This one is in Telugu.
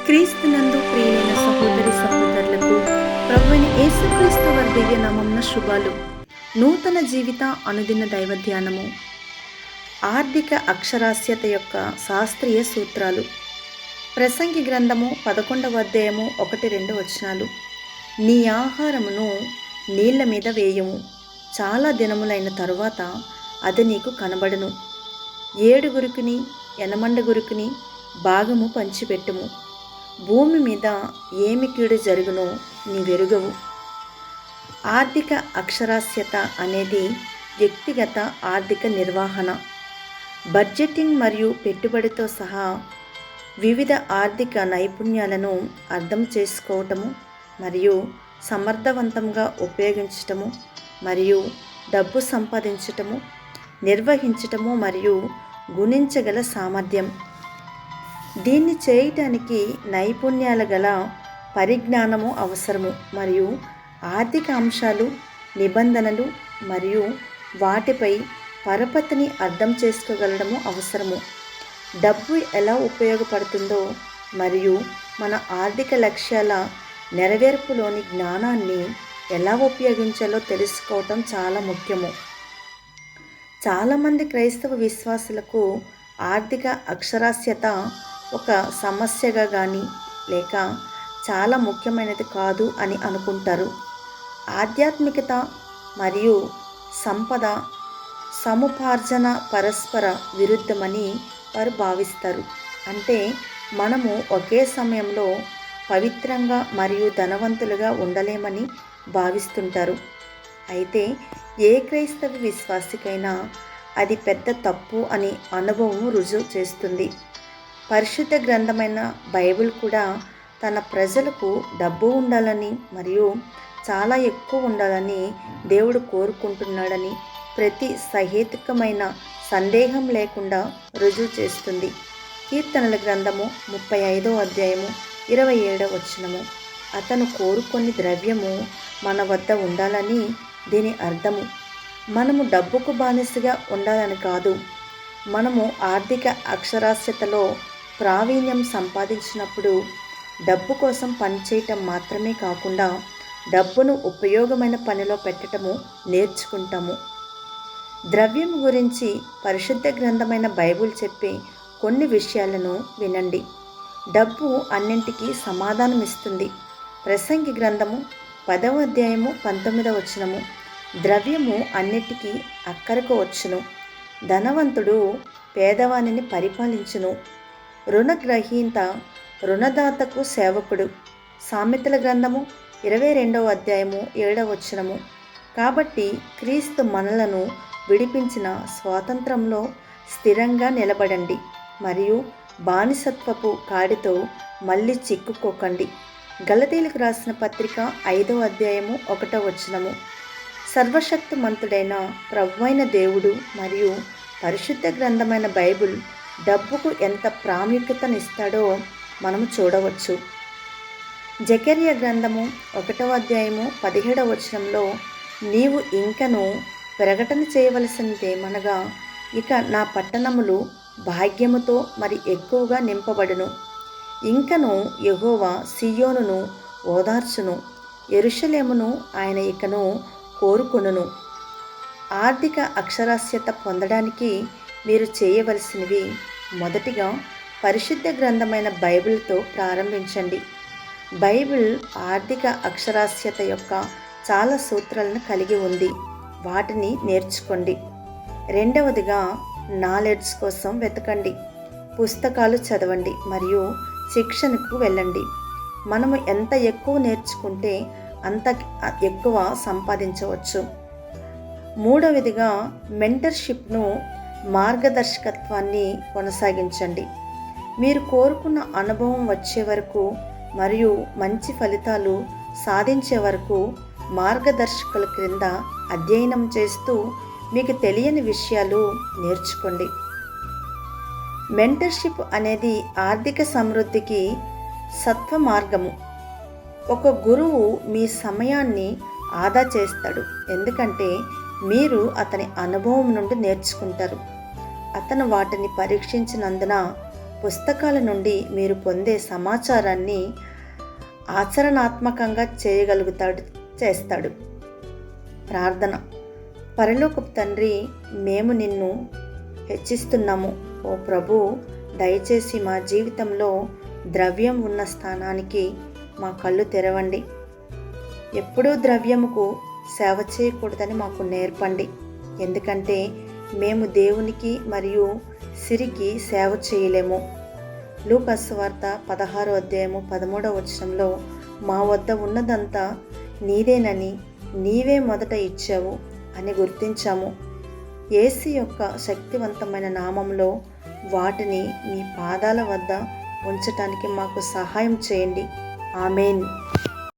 క్రీస్తునందు ప్రియమైన సహోదరి సహోదరులకు ప్రభువైన యేసుక్రీస్తు వారి దివ్య నామమున శుభాలు. నూతన జీవిత అనుదిన దైవ ధ్యానము. ఆర్థిక అక్షరాస్యత యొక్క శాస్త్రీయ సూత్రాలు. ప్రసంగి గ్రంథము 11వ అధ్యాయము 1-2 వచనాలు. నీ ఆహారమును నీళ్ల మీద వేయము, చాలా దినములైన తరువాత అది నీకు కనబడును. 7గురికిని 8 భాగము పంచిపెట్టుము. భూమి మీద ఏమి కీడు జరుగునో నీవెరుగవు. ఆర్థిక అక్షరాస్యత అనేది వ్యక్తిగత ఆర్థిక నిర్వహణ, బడ్జెటింగ్ మరియు పెట్టుబడితో సహా వివిధ ఆర్థిక నైపుణ్యాలను అర్థం చేసుకోవటము మరియు సమర్థవంతంగా ఉపయోగించటము మరియు డబ్బు సంపాదించటము, నిర్వహించటము మరియు గుణించగల సామర్థ్యం. దీన్ని చేయటానికి నైపుణ్యాల గల పరిజ్ఞానము అవసరము మరియు ఆర్థిక అంశాలు, నిబంధనలు మరియు వాటిపై పరపతిని అర్థం చేసుకోగలడము అవసరము. డబ్బు ఎలా ఉపయోగపడుతుందో మరియు మన ఆర్థిక లక్ష్యాల నెరవేర్పులోని జ్ఞానాన్ని ఎలా ఉపయోగించాలో తెలుసుకోవటం చాలా ముఖ్యము. చాలామంది క్రైస్తవ విశ్వాసులకు ఆర్థిక అక్షరాస్యత ఒక సమస్యగా కానీ లేక చాలా ముఖ్యమైనది కాదు అని అనుకుంటారు. ఆధ్యాత్మికత మరియు సంపద సముపార్జన పరస్పర విరుద్ధమని వారు భావిస్తారు. అంటే మనము ఒకే సమయంలో పవిత్రంగా మరియు ధనవంతులుగా ఉండలేమని భావిస్తుంటారు. అయితే ఏ క్రైస్తవ విశ్వాసికైనా అది పెద్ద తప్పు అని అనుభవం రుజువు చేస్తుంది. పరిశుద్ధ గ్రంథమైన బైబిల్ కూడా తన ప్రజలకు డబ్బు ఉండాలని మరియు చాలా ఎక్కువ ఉండాలని దేవుడు కోరుకుంటున్నాడని ప్రతి సహేతుకమైన సందేహం లేకుండా రుజువు చేస్తుంది. కీర్తనల గ్రంథము 35వ అధ్యాయము 27వ వచనము. అతను కోరుకొని ద్రవ్యము మన వద్ద ఉండాలని దీని అర్థము. మనము డబ్బుకు బానిసగా ఉండాలని కాదు. మనము ఆర్థిక అక్షరాస్యతలో ప్రావీణ్యం సంపాదించినప్పుడు డబ్బు కోసం పనిచేయటం మాత్రమే కాకుండా డబ్బును ఉపయోగమైన పనిలో పెట్టడము నేర్చుకుంటాము. ద్రవ్యం గురించి పరిశుద్ధ గ్రంథమైన బైబిల్ చెప్పే కొన్ని విషయాలను వినండి. డబ్బు అన్నింటికీ సమాధానం ఇస్తుంది. ప్రసంగి గ్రంథము 10వ అధ్యాయము 19వ వచనము. ద్రవ్యము అన్నిటికీ అక్కరకు వచ్చును, ధనవంతుడు పేదవానిని పరిపాలించును, రుణగ్రహీత రుణదాతకు సేవకుడు. సామెతల గ్రంథము 22వ అధ్యాయము 7వ వచనము. కాబట్టి క్రీస్తు మనలను విడిపించిన స్వాతంత్రంలో స్థిరంగా నిలబడండి మరియు బానిసత్వపు కాడితో మళ్ళీ చిక్కుకోకండి. గలతీలకు రాసిన పత్రిక 5వ అధ్యాయము 1వ వచనము. సర్వశక్తిమంతుడైన ప్రభువైన దేవుడు మరియు పరిశుద్ధ గ్రంథమైన బైబిల్ డబ్బుకు ఎంత ప్రాముఖ్యతనిస్తాడో మనము చూడవచ్చు. జకర్యా గ్రంథము 1వ అధ్యాయము 17వ వచనంలో, నీవు ఇంకను ప్రకటన చేయవలసినదేమనగా, ఇక నా పట్టణములు భాగ్యముతో మరి ఎక్కువగా నింపబడును. ఇంకను యెహోవా సియోనును ఓదార్చును, యెరూషలేమును ఆయన ఇకను కోరుకొనును. ఆర్థిక అక్షరాస్యత పొందడానికి మీరు చేయవలసినవి: మొదటిగా పరిశుద్ధ గ్రంథమైన బైబిల్తో ప్రారంభించండి. బైబిల్ ఆర్థిక అక్షరాస్యత యొక్క చాలా సూత్రాలను కలిగి ఉంది, వాటిని నేర్చుకోండి. రెండవదిగా నాలెడ్జ్ కోసం వెతకండి. పుస్తకాలు చదవండి మరియు శిక్షణకు వెళ్ళండి. మనము ఎంత ఎక్కువ నేర్చుకుంటే అంత ఎక్కువ సంపాదించవచ్చు. మూడవదిగా మెంటర్షిప్ను, మార్గదర్శకత్వాన్ని కొనసాగించండి. మీరు కోరుకున్న అనుభవం వచ్చే వరకు మరియు మంచి ఫలితాలు సాధించే వరకు మార్గదర్శకుల క్రింద అధ్యయనం చేస్తూ మీకు తెలియని విషయాలు నేర్చుకోండి. మెంటర్షిప్ అనేది ఆర్థిక సమృద్ధికి సత్వ మార్గము. ఒక గురువు మీ సమయాన్ని ఆదా చేస్తాడు, ఎందుకంటే మీరు అతని అనుభవం నుండి నేర్చుకుంటారు. అతను వాటిని పరీక్షించినందున పుస్తకాల నుండి మీరు పొందే సమాచారాన్ని ఆచరణాత్మకంగా చేస్తాడు. ప్రార్థన. పరలోకపు తండ్రి, మేము నిన్ను హెచ్చిస్తున్నాము. ఓ ప్రభు, దయచేసి మా జీవితంలో ద్రవ్యం ఉన్న స్థానానికి మా కళ్ళు తెరవండి. ఎప్పుడూ ద్రవ్యముకు సేవ చేయకూడదని మాకు నేర్పండి. ఎందుకంటే మేము దేవునికి మరియు సిరికి సేవ చేయలేము. లూకా సువార్త 16వ అధ్యాయము 13వ వచనంలో మా వద్ద ఉన్నదంతా నీదేనని, నీవే మొదట ఇచ్చావు అని గుర్తించాము. యేసు యొక్క శక్తివంతమైన నామంలో వాటిని మీ పాదాల వద్ద ఉంచటానికి మాకు సహాయం చేయండి. ఆమేన్.